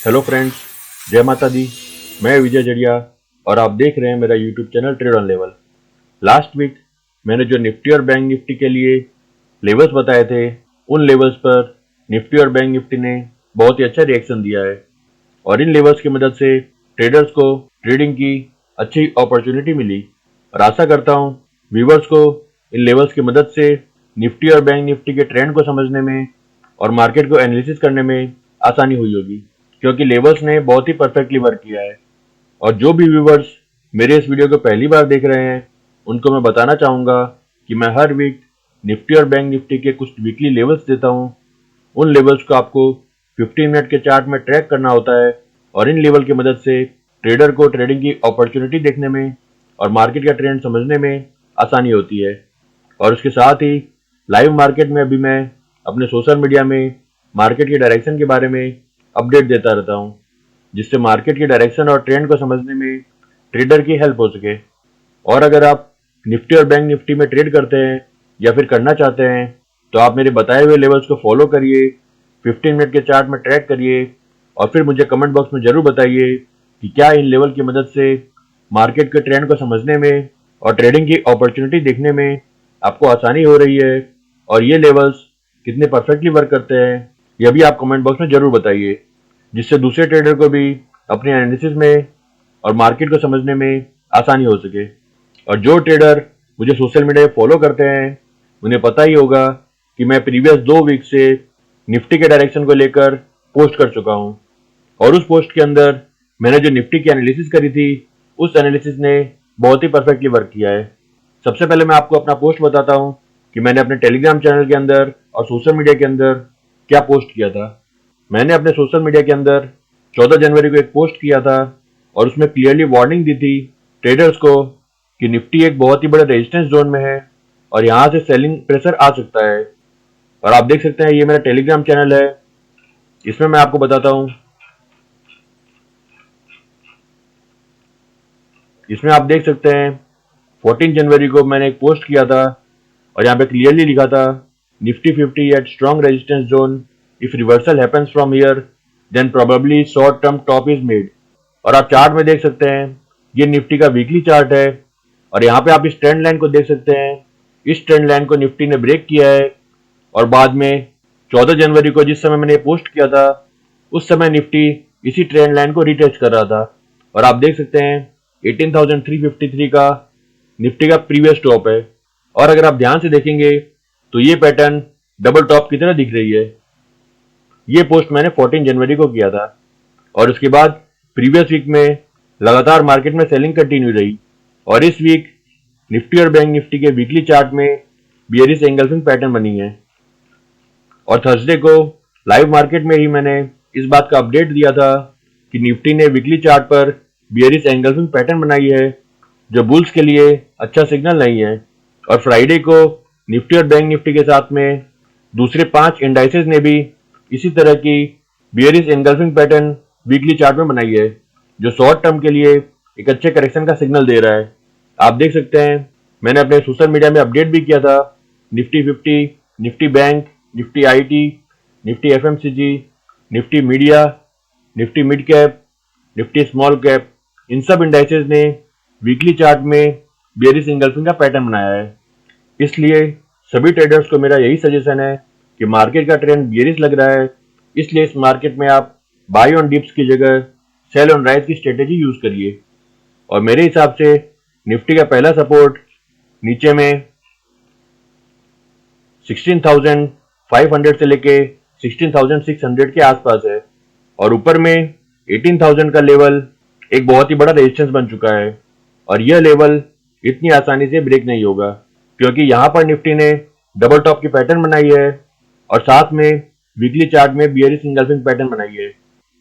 Hello friends, जय माता दी। मैं विजय जड़िया और आप देख रहे हैं मेरा YouTube channel trade on level. Last week मैंने जो निफ्टी और बैंक निफ्टी के लिए लेवल्स बताए थे, उन लेवल्स पर निफ्टी और बैंक निफ्टी ने बहुत ही अच्छा रिएक्शन दिया है और इन लेवल्स की मदद से ट्रेडर्स को ट्रेडिंग की अच्छी अपॉर्चुनिटी मिली। और आशा करता हूँ व्यूवर्स को इन लेवल्स की मदद से निफ्टी और बैंक निफ्टी के ट्रेंड को समझने में और मार्केट को एनालिसिस करने में आसानी हुई होगी, क्योंकि लेवल्स ने बहुत ही परफेक्टली वर्क किया है। और जो भी व्यूवर्स मेरे इस वीडियो को पहली बार देख रहे हैं, उनको मैं बताना चाहूँगा कि मैं हर वीक निफ्टी और बैंक निफ्टी के कुछ वीकली लेवल्स देता हूँ। उन लेवल्स को आपको 15 मिनट के चार्ट में ट्रैक करना होता है और इन लेवल की मदद से ट्रेडर को ट्रेडिंग की अपॉर्चुनिटी देखने में और मार्केट का ट्रेंड समझने में आसानी होती है। और उसके साथ ही लाइव मार्केट में अभी मैं अपने सोशल मीडिया में मार्केट की डायरेक्शन के बारे में अपडेट देता रहता हूँ, जिससे मार्केट की डायरेक्शन और ट्रेंड को समझने में ट्रेडर की हेल्प हो सके। और अगर आप निफ्टी और बैंक निफ्टी में ट्रेड करते हैं या फिर करना चाहते हैं, तो आप मेरे बताए हुए लेवल्स को फॉलो करिए, 15 मिनट के चार्ट में ट्रैक करिए और फिर मुझे कमेंट बॉक्स में जरूर बताइए कि क्या इन लेवल की मदद से मार्केट के ट्रेंड को समझने में और ट्रेडिंग की अपॉर्चुनिटी देखने में आपको आसानी हो रही है, और ये लेवल्स कितने परफेक्टली वर्क करते हैं यह भी आप कमेंट बॉक्स में जरूर बताइए, जिससे दूसरे ट्रेडर को भी अपने एनालिसिस में और मार्केट को समझने में आसानी हो सके। और जो ट्रेडर मुझे सोशल मीडिया पे फॉलो करते हैं, उन्हें पता ही होगा कि मैं प्रीवियस 2 वीक से निफ्टी के डायरेक्शन को लेकर पोस्ट कर चुका हूं, और उस पोस्ट के अंदर मैंने जो निफ्टी की एनालिसिस करी थी, उस एनालिसिस ने बहुत ही परफेक्टली वर्क किया है। सबसे पहले मैं आपको अपना पोस्ट बताता हूं कि मैंने अपने टेलीग्राम चैनल के अंदर और सोशल मीडिया के अंदर क्या पोस्ट किया था। मैंने अपने सोशल मीडिया के अंदर 14 जनवरी को एक पोस्ट किया था और उसमें क्लियरली वार्निंग दी थी ट्रेडर्स को कि निफ्टी एक बहुत ही बड़े रेजिस्टेंस जोन में है और यहां से सेलिंग प्रेशर आ सकता है। और आप देख सकते हैं, ये मेरा टेलीग्राम चैनल है, इसमें मैं आपको बताता हूं। इसमें आप देख सकते हैं 14 जनवरी को मैंने एक पोस्ट किया था और यहाँ पे क्लियरली लिखा था, Nifty 50 at strong resistance zone, if reversal happens from here then probably short term top is made. और आप चार्ट में देख सकते हैं, ये निफ्टी का वीकली चार्ट है और यहाँ पे आप इस ट्रेंड लाइन को देख सकते हैं। इस ट्रेंड लाइन को निफ्टी ने ब्रेक किया है और बाद में 14 जनवरी को जिस समय मैंने पोस्ट किया था, उस समय निफ्टी इसी ट्रेंड लाइन को रिटेस्ट कर रहा था और आप देख सकते हैं 18,353 का निफ्टी का प्रीवियस टॉप है। और अगर आप ध्यान से देखेंगे तो ये पैटर्न डबल टॉप की तरह दिख रही है। ये पोस्ट मैंने 14 जनवरी को किया था और उसके बाद प्रीवियस वीक में लगातार मार्केट में सेलिंग कंटिन्यू रही और इस वीक निफ्टी और बैंक निफ्टी के वीकली चार्ट में बियरिश एंगल्फिंग पैटर्न बनी है। और थर्सडे को लाइव मार्केट में ही मैंने इस बात का अपडेट दिया था कि निफ्टी ने वीकली चार्ट पर बियरिश एंगल्फिंग पैटर्न बनाई है, जो बुल्स के लिए अच्छा सिग्नल नहीं है। और फ्राइडे को निफ्टी और बैंक निफ्टी के साथ में दूसरे 5 इंडाइसेस ने भी इसी तरह की bearish engulfing pattern weekly chart में बनाई है, जो शॉर्ट टर्म के लिए एक अच्छे करेक्शन का सिग्नल दे रहा है। आप देख सकते हैं, मैंने अपने सोशल मीडिया में अपडेट भी किया था, Nifty 50, Nifty bank, Nifty IT, Nifty FMCG, Nifty media, Nifty mid cap, Nifty small cap, इन सब इंडाइसेस ने वीकली चार्ट में बियरिश एंगल्फिंग का पैटर्न बनाया है। इसलिए सभी ट्रेडर्स को मेरा यही सजेशन है कि मार्केट का ट्रेंड बियरिश लग रहा है, इसलिए इस मार्केट में आप बाय ऑन डिप्स की जगह सेल ऑन राइज की स्ट्रेटेजी यूज करिए। और मेरे हिसाब से निफ्टी का पहला सपोर्ट नीचे में 16,500 से लेके 16,600 के आसपास है और ऊपर में 18,000 का लेवल एक बहुत ही बड़ा रेजिस्टेंस बन चुका है और यह लेवल इतनी आसानी से ब्रेक नहीं होगा, क्योंकि यहां पर निफ्टी ने डबल टॉप की पैटर्न बनाई है और साथ में वीकली चार्ट में बियरिश एंगल्फिंग पैटर्न बनाई है।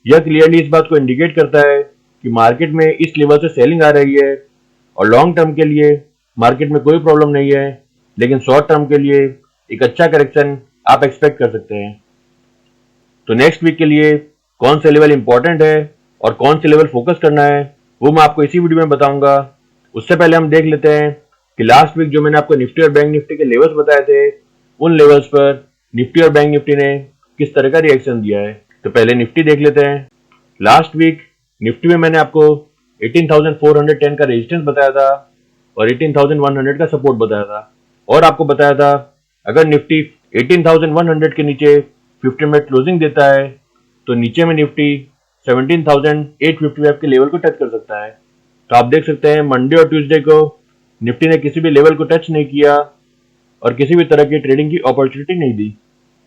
यह क्लियरली इस बात को इंडिकेट करता है कि मार्केट में इस लेवल से सेलिंग आ रही है और लॉन्ग टर्म के लिए मार्केट में कोई प्रॉब्लम नहीं है, लेकिन शॉर्ट टर्म के लिए एक अच्छा करेक्शन आप एक्सपेक्ट कर सकते हैं। तो नेक्स्ट वीक के लिए कौन से लेवल इंपॉर्टेंट है और कौन से लेवल फोकस करना है, वो मैं आपको इसी वीडियो में बताऊंगा। उससे पहले हम देख लेते हैं कि लास्ट वीक जो मैंने आपको निफ्टी और बैंक निफ्टी के लेवल्स बताए थे, उन लेवल्स पर निफ्टी और बैंक निफ्टी ने किस तरह का रिएक्शन दिया है। तो पहले निफ्टी देख लेते हैं। लास्ट वीक निफ्टी में मैंने आपको 18,410 का रेजिस्टेंस बताया था और 18,100 का सपोर्ट बताया था और आपको बताया था अगर निफ्टी 18,100 के नीचे 50 मिनट क्लोजिंग देता है तो नीचे में निफ्टी 17,855 के लेवल को टच कर सकता है। तो आप देख सकते हैं मंडे और ट्यूसडे को निफ्टी ने किसी भी लेवल को टच नहीं किया और किसी भी तरह की ट्रेडिंग की अपॉर्चुनिटी नहीं दी।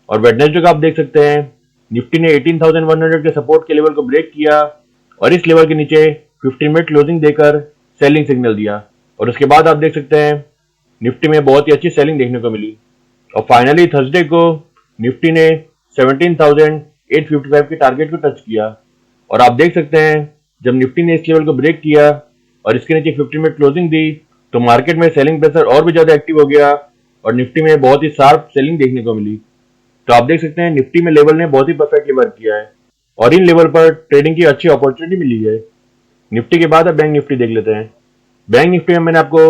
और वेडनेसडे को आप देख सकते हैं निफ्टी ने 18,100 के सपोर्ट के लेवल को ब्रेक किया और इस लेवल के नीचे 15 मिनट क्लोजिंग देकर सेलिंग सिग्नल दिया और उसके बाद आप देख सकते हैं निफ्टी में बहुत ही अच्छी सेलिंग देखने को मिली। और फाइनली थर्सडे को निफ्टी ने 17,855 के टारगेट को टच किया और आप देख सकते हैं जब निफ्टी ने इस लेवल को ब्रेक किया और इसके नीचे 50 मिनट क्लोजिंग दी तो मार्केट में सेलिंग प्रेशर और भी ज्यादा एक्टिव हो गया और निफ्टी में बहुत ही शार्प सेलिंग देखने को मिली। तो आप देख सकते हैं निफ्टी में लेवल ने बहुत ही परफेक्टली वर्क किया है और इन लेवल पर ट्रेडिंग की अच्छी अपॉर्चुनिटी मिली है। निफ्टी के बाद अब बैंक निफ्टी देख लेते हैं। बैंक निफ्टी में मैंने आपको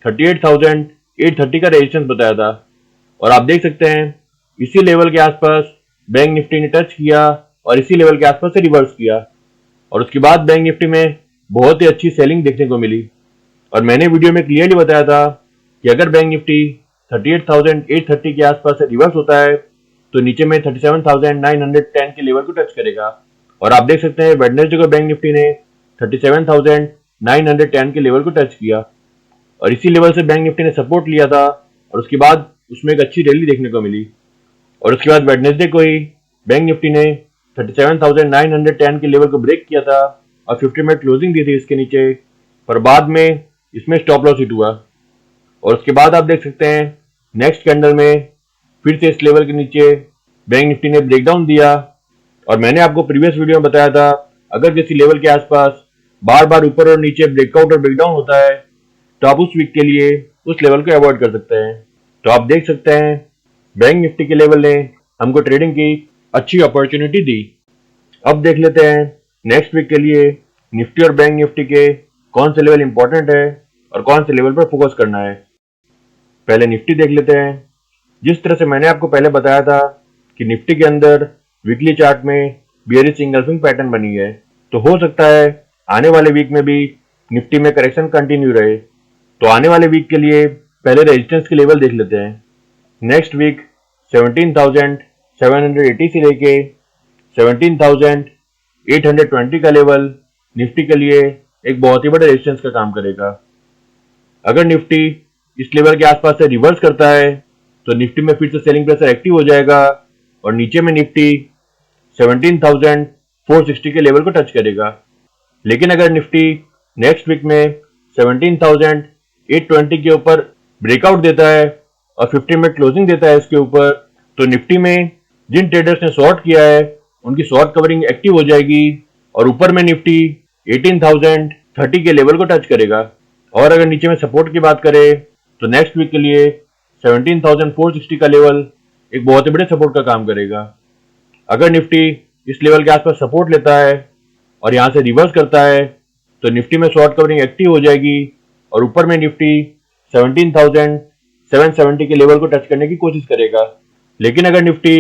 38,830 का रेजिस्टेंस बताया था और आप देख सकते हैं इसी लेवल के आसपास बैंक निफ्टी ने टच किया और इसी लेवल के आसपास से रिवर्स किया और उसके बाद बैंक निफ्टी में बहुत ही अच्छी सेलिंग देखने को मिली। और मैंने वीडियो में क्लियरली बताया था कि अगर बैंक निफ्टी 38,830 के आसपास से रिवर्स होता है तो नीचे में 37,910 के लेवल को टच करेगा और आप देख सकते हैं वेडनेसडे को बैंक निफ्टी ने 37,910 के लेवल को टच किया और इसी लेवल से बैंक निफ्टी ने सपोर्ट लिया था और उसके बाद उसमें एक अच्छी रैली देखने को मिली और उसके बाद वेडनेसडे को ही बैंक निफ्टी ने 37,910 के लेवल को ब्रेक किया था और 50 मिनट क्लोजिंग दी थी इसके नीचे, पर बाद में इसमें स्टॉप लॉस हिट हुआ और उसके बाद आप देख सकते हैं नेक्स्ट कैंडल में फिर से इस लेवल के नीचे बैंक निफ्टी ने ब्रेकडाउन दिया और मैंने आपको प्रीवियस वीडियो में बताया था अगर किसी लेवल के आसपास बार बार ऊपर और नीचे ब्रेकआउट और ब्रेकडाउन होता है तो आप उस वीक के लिए उस लेवल को अवॉइड कर सकते हैं। तो आप देख सकते हैं बैंक निफ्टी के लेवल ने हमको ट्रेडिंग की अच्छी अपॉर्चुनिटी दी। अब देख लेते हैं नेक्स्ट वीक के लिए निफ्टी और बैंक निफ्टी के कौन से लेवल इंपॉर्टेंट है और कौन से लेवल पर फोकस करना है। पहले निफ्टी देख लेते हैं। जिस तरह से मैंने आपको पहले बताया था कि निफ्टी के अंदर वीकली चार्ट में बियरिश इंगल्फिंग पैटर्न बनी है तो हो सकता है आने वाले वीक में भी निफ्टी में करेक्शन कंटिन्यू रहे। तो आने वाले वीक के लिए पहले रेजिस्टेंस के लेवल देख लेते हैं। नेक्स्ट वीक 17,780 से लेके 17,820 का लेवल निफ्टी के लिए एक बहुत ही बड़े रेजिस्टेंस का काम करेगा। अगर निफ्टी इस लेवल के आसपास से रिवर्स करता है तो निफ्टी में फिर से सेलिंग प्रेशर एक्टिव हो जाएगा और नीचे में निफ्टी 17,460 के लेवल को टच करेगा। लेकिन अगर निफ्टी नेक्स्ट वीक में 17,820 के ऊपर ब्रेकआउट देता है और 50 मिनट क्लोजिंग देता है इसके ऊपर तो निफ्टी में जिन ट्रेडर्स ने शॉर्ट किया है उनकी शॉर्ट कवरिंग एक्टिव हो जाएगी और ऊपर में निफ्टी 18,030 के लेवल को टच करेगा। और अगर नीचे में सपोर्ट की बात करें तो नेक्स्ट वीक के लिए 17,460 का लेवल एक बहुत ही बड़े सपोर्ट का काम करेगा। अगर निफ्टी इस लेवल के आसपास सपोर्ट लेता है और यहां से रिवर्स करता है तो निफ्टी में शॉर्ट कवरिंग एक्टिव हो जाएगी और ऊपर में निफ्टी 17,770 के लेवल को टच करने की कोशिश करेगा। लेकिन अगर निफ्टी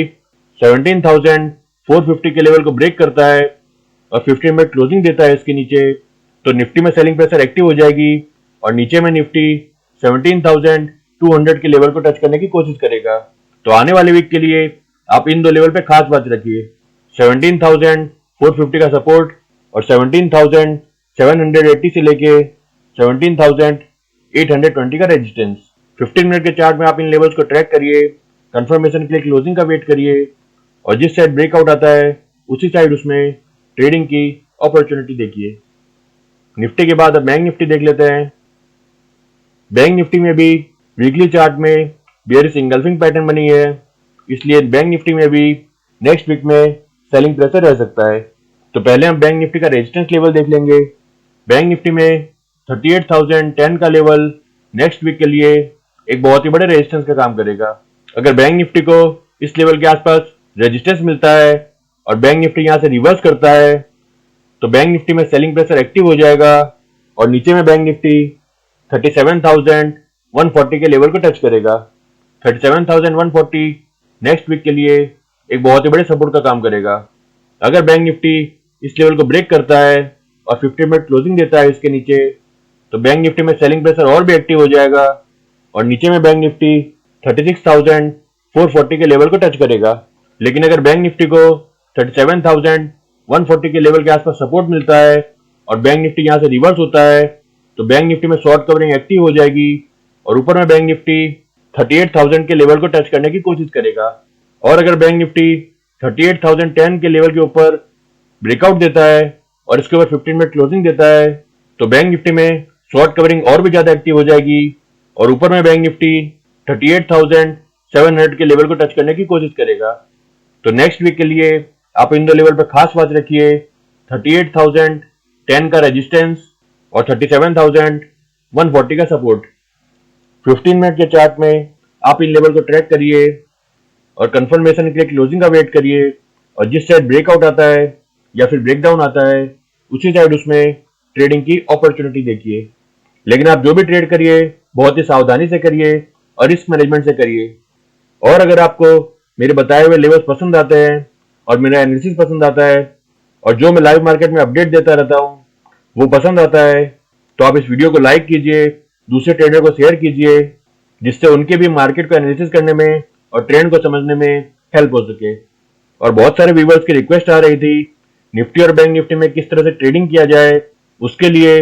17,450 के लेवल को ब्रेक करता है और 15 मिनट क्लोजिंग देता है इसके नीचे तो निफ्टी में सेलिंग प्रेशर एक्टिव हो जाएगी और नीचे में निफ्टी 17,200 के लेवल को टच करने की कोशिश करेगा। तो आने वाले वीक के लिए आप इन दो लेवल पे खास बात रखिए, 17,450 का सपोर्ट और 17,780 से लेके 17,820 का रेजिस्टेंस। 15 मिनट के चार्ट में आप इन लेवल्स को ट्रैक करिए, कंफर्मेशन के लिए क्लोजिंग का वेट करिए और जिस साइड ब्रेकआउट आता है उसी साइड उसमें ट्रेडिंग की अपॉर्चुनिटी देखिए। निफ्टी के बाद अब बैंक निफ्टी देख लेते हैं। बैंक निफ्टी में भी वीकली चार्ट में बेयरिश इंगल्फिंग पैटर्न बनी है, इसलिए बैंक निफ्टी में भी नेक्स्ट वीक में सेलिंग प्रेशर रह सकता है। तो पहले हम बैंक निफ्टी का रेजिस्टेंस लेवल देख लेंगे। बैंक निफ्टी में 38,010 का लेवल नेक्स्ट वीक के लिए एक बहुत ही बड़े रेजिस्टेंस का काम करेगा। अगर बैंक निफ्टी को इस लेवल के आसपास रेजिस्टेंस मिलता है और बैंक निफ्टी यहां से रिवर्स करता है तो बैंक निफ्टी में सेलिंग प्रेशर एक्टिव हो जाएगा और नीचे में बैंक निफ्टी 37,140 के लेवल को टच करेगा। 37,140 नेक्स्ट वीक के लिए एक बहुत ही बड़े सपोर्ट का काम करेगा। अगर बैंक निफ्टी इस लेवल को ब्रेक करता है और 15 मिनट क्लोजिंग देता है इसके नीचे, तो बैंक निफ्टी में सेलिंग प्रेशर और भी एक्टिव हो जाएगा और नीचे में बैंक निफ्टी 36,440 के लेवल को टच करेगा। लेकिन अगर बैंक निफ्टी को 37,140 के लेवल के आसपास सपोर्ट मिलता है और बैंक निफ्टी यहां से रिवर्स होता है, तो बैंक निफ्टी में शॉर्ट कवरिंग एक्टिव हो जाएगी और ऊपर में बैंक निफ्टी 38,000 के लेवल को टच करने की कोशिश करेगा। और अगर बैंक निफ्टी 38,010 के लेवल के ऊपर ब्रेकआउट देता है और इसके ऊपर 15 मिनट क्लोजिंग देता है, तो बैंक निफ्टी में शॉर्ट कवरिंग और भी ज्यादा एक्टिव हो जाएगी और ऊपर में बैंक निफ्टी 38,700 के लेवल को टच करने की कोशिश करेगा। तो नेक्स्ट वीक के लिए आप इन दो लेवल पर खास बात रखिए, 38,010 का रेजिस्टेंस और 37,140 का सपोर्ट। 15 मिनट के चार्ट में आप इन लेवल को ट्रैक करिए और कंफर्मेशन के लिए क्लोजिंग का वेट करिए और जिस साइड ब्रेकआउट आता है या फिर ब्रेकडाउन आता है उसी साइड उसमें ट्रेडिंग की अपॉर्चुनिटी देखिए। लेकिन आप जो भी ट्रेड करिए बहुत ही सावधानी से करिए और रिस्क मैनेजमेंट से करिए। और अगर आपको मेरे बताए हुए लेवल्स पसंद आते हैं और मेरा एनालिसिस पसंद आता है और जो मैं लाइव मार्केट में अपडेट देता रहता हूँ वो पसंद आता है, तो आप इस वीडियो को लाइक कीजिए, दूसरे ट्रेडर को शेयर कीजिए, जिससे उनके भी मार्केट को एनालिसिस करने में और ट्रेंड को समझने में हेल्प हो सके। और बहुत सारे व्यूवर्स की रिक्वेस्ट आ रही थी निफ्टी और बैंक निफ्टी में किस तरह से ट्रेडिंग किया जाए, उसके लिए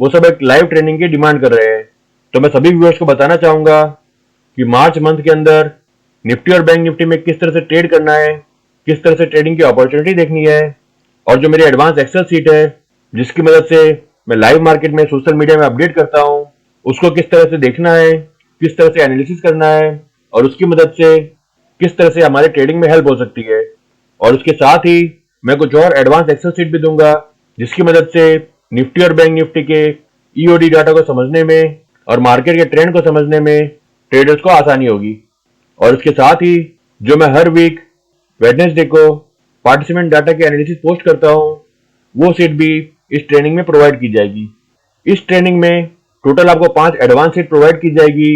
वो सब एक लाइव ट्रेनिंग की डिमांड कर रहे हैं। तो मैं सभी व्यूवर्स को बताना चाहूंगा कि मार्च मंथ के अंदर निफ्टी और बैंक निफ्टी में किस तरह से ट्रेड करना है, किस तरह से ट्रेडिंग की अपॉर्चुनिटी देखनी है और जो मेरी एडवांस एक्सेल सीट है जिसकी मदद से मैं लाइव मार्केट में सोशल मीडिया में अपडेट करता हूं, उसको किस तरह से देखना है, किस तरह से एनालिसिस करना है और उसकी मदद से किस तरह से हमारे ट्रेडिंग में हेल्प हो सकती है। और उसके साथ ही मैं कुछ और एडवांस एक्सेल सीट भी दूंगा जिसकी मदद से निफ्टी और बैंक निफ्टी के ईओडी डाटा को समझने में और मार्केट के ट्रेंड को समझने में ट्रेडर्स को आसानी होगी। और इसके साथ ही जो मैं हर वीक वेडनेसडे को पार्टिसिपेंट डाटा के एनालिसिस पोस्ट करता हूं, वो सीट भी इस ट्रेनिंग में प्रोवाइड की जाएगी। इस ट्रेनिंग में टोटल आपको 5 एडवांस सीट प्रोवाइड की जाएगी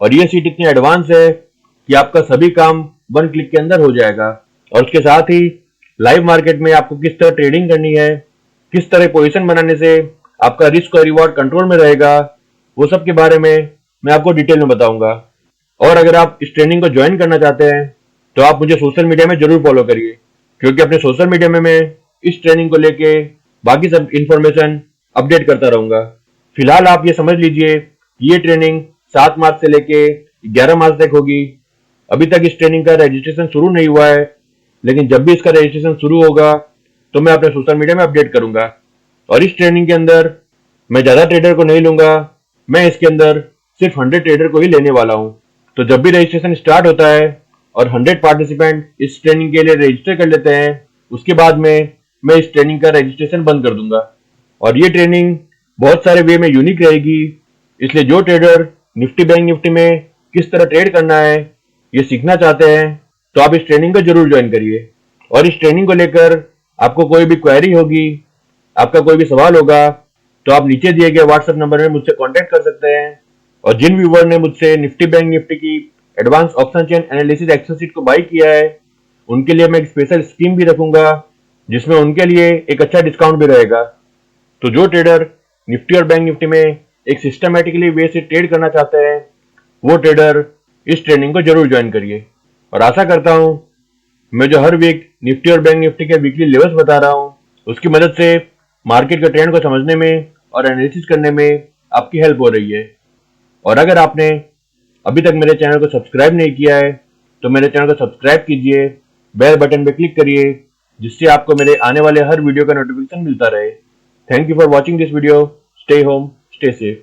और ये सीट इतनी एडवांस है कि आपका सभी काम 1 क्लिक के अंदर हो जाएगा। और उसके साथ ही लाइव मार्केट में आपको किस तरह ट्रेडिंग करनी है, किस तरह पोजीशन बनाने से आपका रिस्क और रिवॉर्ड कंट्रोल में रहेगा, वो सब के बारे में मैं आपको डिटेल में बताऊंगा। और अगर आप इस ट्रेनिंग को ज्वाइन करना चाहते हैं तो आप मुझे सोशल मीडिया में जरूर फॉलो करिए, क्योंकि अपने सोशल मीडिया में मैं इस ट्रेनिंग को लेके बाकी सब इंफॉर्मेशन अपडेट करता रहूंगा। फिलहाल आप ये समझ लीजिए कि ये ट्रेनिंग 7 मार्च से लेके 11 मार्च तक होगी। अभी तक इस ट्रेनिंग का रजिस्ट्रेशन शुरू नहीं हुआ है, लेकिन जब भी इसका रजिस्ट्रेशन शुरू होगा तो मैं अपने सोशल मीडिया में अपडेट करूंगा। और इस ट्रेनिंग के अंदर मैं ज्यादा ट्रेडर को नहीं लूंगा, मैं इसके अंदर सिर्फ 100 ट्रेडर को ही लेने वाला हूं। तो जब भी रजिस्ट्रेशन स्टार्ट होता है और 100 पार्टिसिपेंट इस ट्रेनिंग के लिए रजिस्टर कर लेते हैं, उसके बाद में मैं इस ट्रेनिंग का रजिस्ट्रेशन बंद कर दूंगा। और ये ट्रेनिंग बहुत सारे वे में यूनिक रहेगी, इसलिए जो ट्रेडर निफ्टी बैंक निफ्टी में किस तरह ट्रेड करना है ये सीखना चाहते हैं तो आप इस ट्रेनिंग को जरूर ज्वाइन करिए। और इस ट्रेनिंग को लेकर आपको कोई भी क्वेरी होगी, आपका कोई भी सवाल होगा, तो आप नीचे दिए गए व्हाट्सएप नंबर में मुझसे कांटेक्ट कर सकते हैं। और जिन व्यूवर ने मुझसे निफ्टी बैंक निफ्टी की advance option chain analysis excel sheet को बाई किया है उनके लिए मैं एक स्पेशल स्कीम भी रखूंगा जिसमें उनके लिए एक अच्छा डिस्काउंट भी रहेगा। तो जो ट्रेडर निफ्टी और बैंक निफ्टी में एक सिस्टमैटिकली वे से ट्रेड करना चाहते हैं वो ट्रेडर इस ट्रेनिंग को जरूर ज्वाइन करिए। और आशा करता हूं मैं जो हर वीक निफ्टी और बैंक निफ्टी के वीकली लेवल्स बता रहा हूं उसकी मदद से मार्केट के ट्रेंड को समझने में और एनालिसिस करने में आपकी हेल्प हो रही है। और अगर आपने अभी तक मेरे चैनल को सब्सक्राइब नहीं किया है तो मेरे चैनल को सब्सक्राइब कीजिए, बेल बटन पे क्लिक करिए, जिससे आपको मेरे आने वाले हर वीडियो का नोटिफिकेशन मिलता रहे। Thank you for watching this video. Stay home, stay safe.